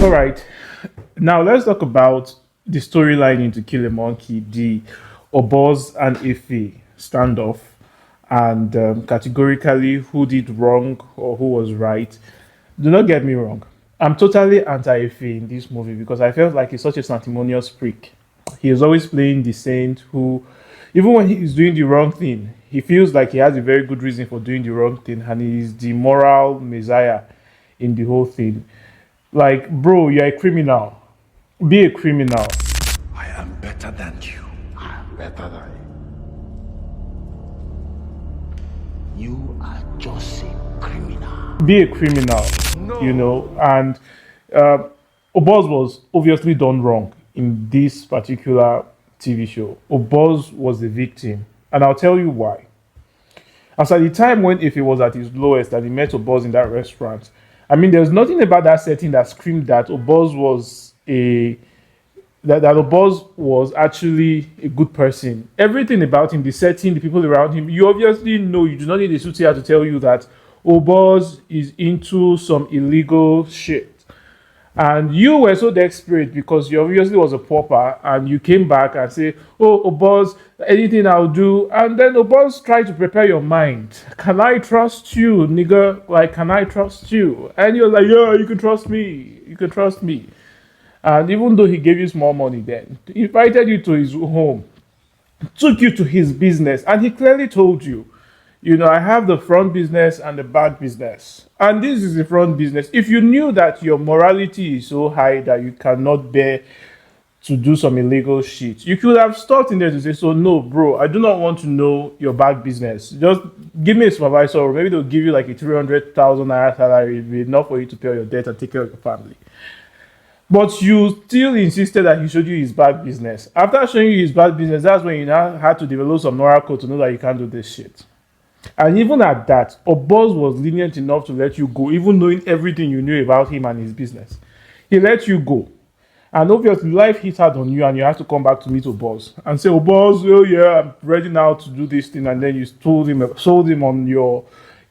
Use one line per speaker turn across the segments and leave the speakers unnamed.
All right. Now let's talk about the storyline into Kill a Monkey, the OBOZ and EFE standoff, and categorically who did wrong or who was right. Do not get me wrong. I'm totally anti-EFE in this movie because I felt like he's such a sanctimonious freak. He is always playing the saint who, even when he is doing the wrong thing, he feels like he has a very good reason for doing the wrong thing and he is the moral messiah in the whole thing. Like, bro, you're a criminal. Be a criminal.
I am better than you. I am better than you. You are just a criminal.
Be a criminal, you
No.
know. And Oboz was obviously done wrong in this particular TV show. Oboz was the victim. And I'll tell you why. As at the time when if he was at his lowest and he met Oboz in that restaurant, I mean, there's nothing about that setting that screamed that Oboz was a that Oboz was actually a good person. Everything about him, the setting, the people around him, you obviously know. You do not need a soothsayer to tell you that Oboz is into some illegal shit. And you were so desperate because you obviously was a pauper and you came back and say, "Oh, Oboz, anything I'll do." And then Oboz tried to prepare your mind. Can I trust you, nigga? Like, can I trust you? And you're like, "Yeah, you can trust me. You can trust me." And even though he gave you small money then, he invited you to his home, took you to his business, and he clearly told you, I have the front business and the back business. And this is the front business. If you knew that your morality is so high that you cannot bear to do some illegal shit, you could have stopped in there to say, "So, no, bro, I do not want to know your back business. Just give me a supervisor, or maybe they'll give you like a 300,000 naira salary. It'll be enough for you to pay your debt and take care of your family." But you still insisted that he showed you his bad business. After showing you his bad business, that's when you now had to develop some moral code to know that you can't do this shit. And even at that, Oboz was lenient enough to let you go, even knowing everything you knew about him and his business. He let you go. And obviously, life hit hard on you, and you have to come back to meet Oboz and say, "Oboz, oh yeah, I'm ready now to do this thing." And then you sold him on your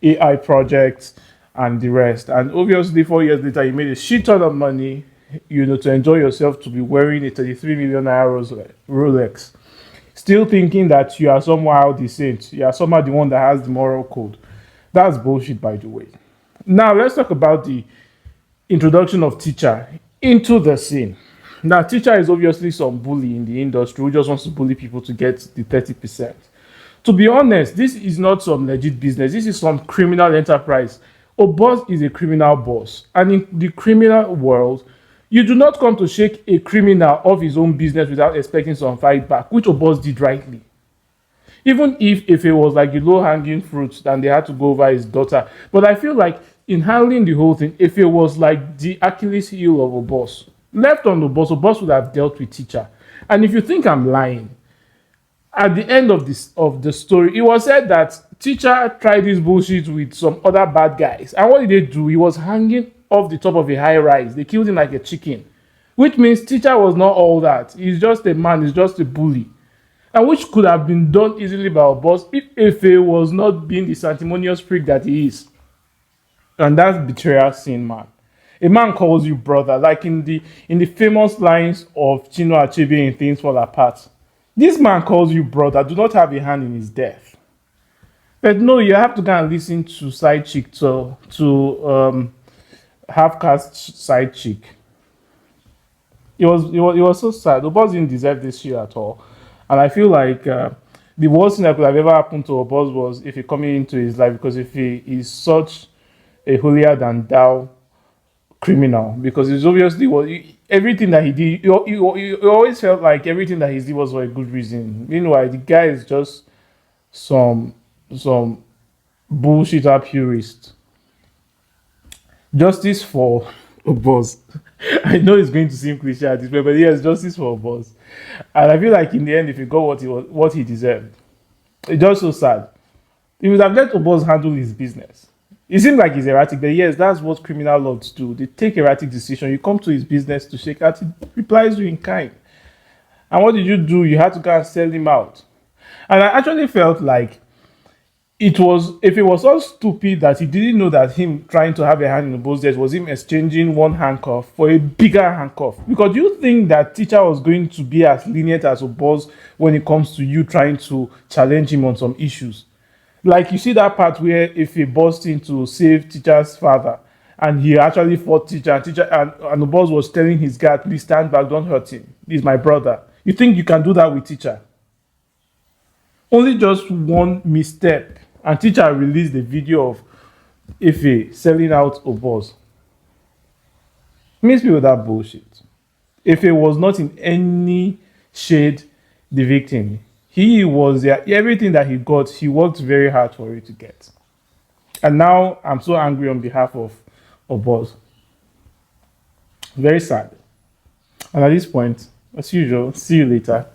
AI project and the rest. And obviously, 4 years later, you made a shit ton of money, to enjoy yourself, to be wearing a 33 million naira Rolex, still thinking that you are somehow the saint, you are somehow the one that has the moral code. That's bullshit, by the way. Now, let's talk about the introduction of Teacher into the scene. Now, Teacher is obviously some bully in the industry who just wants to bully people to get the 30%. To be honest, this is not some legit business. This is some criminal enterprise. Oboz is a criminal boss. And in the criminal world, you do not come to shake a criminal of his own business without expecting some fight back, which Oboz did rightly. Even if it was like the low-hanging fruit, then they had to go over his daughter. But I feel like in handling the whole thing, if it was like the Achilles heel of Oboz, left on Oboz would have dealt with Teacher. And if you think I'm lying, at the end of the story, it was said that Teacher tried this bullshit with some other bad guys. And what did they do? He was hanging off the top of a high rise. They killed him like a chicken. Which means Teacher was not all that. He's just a man, he's just a bully. And which could have been done easily by our boss if Efe was not being the sanctimonious prick that he is. And that's betrayal sin, man. A man calls you brother, like in the famous lines of Chino Achebe in Things Fall Apart. This man calls you brother, do not have a hand in his death. But no, you have to go and listen to side chick to half caste side chick. It was so sad. Oboz didn't deserve this shit at all. And I feel like the worst thing that could have ever happened to Oboz was if he coming into his life, because if he is such a holier than thou criminal, because it's obviously everything that he did. He always felt like everything that he did was for a good reason. Meanwhile, the guy is just some bullshitter purist. Justice for Oboz. I know it's going to seem cliche at this point, but yes, justice for Oboz. And I feel like in the end, if he got what he deserved, it's just so sad. He would have let Oboz handle his business. It seems like he's erratic, but yes, that's what criminal lords do. They take erratic decisions. You come to his business to shake out, he replies you in kind. And what did you do? You had to go and sell him out. And I actually felt like if it was so stupid that he didn't know that him trying to have a hand in OBOZ death was him exchanging one handcuff for a bigger handcuff. Because you think that teacher was going to be as lenient as OBOZ when it comes to you trying to challenge him on some issues. Like you see that part where if he burst in to save teacher's father and he actually fought teacher and OBOZ was telling his guard, please stand back, don't hurt him. He's my brother. You think you can do that with teacher? Only just one misstep and teacher released the video of EFE selling out OBOZ. Miss me with that bullshit. EFE was not in any shade the victim. He was there. Everything that he got, he worked very hard for it to get. And now I'm so angry on behalf of OBOZ. Very sad. And at this point, as usual, see you later.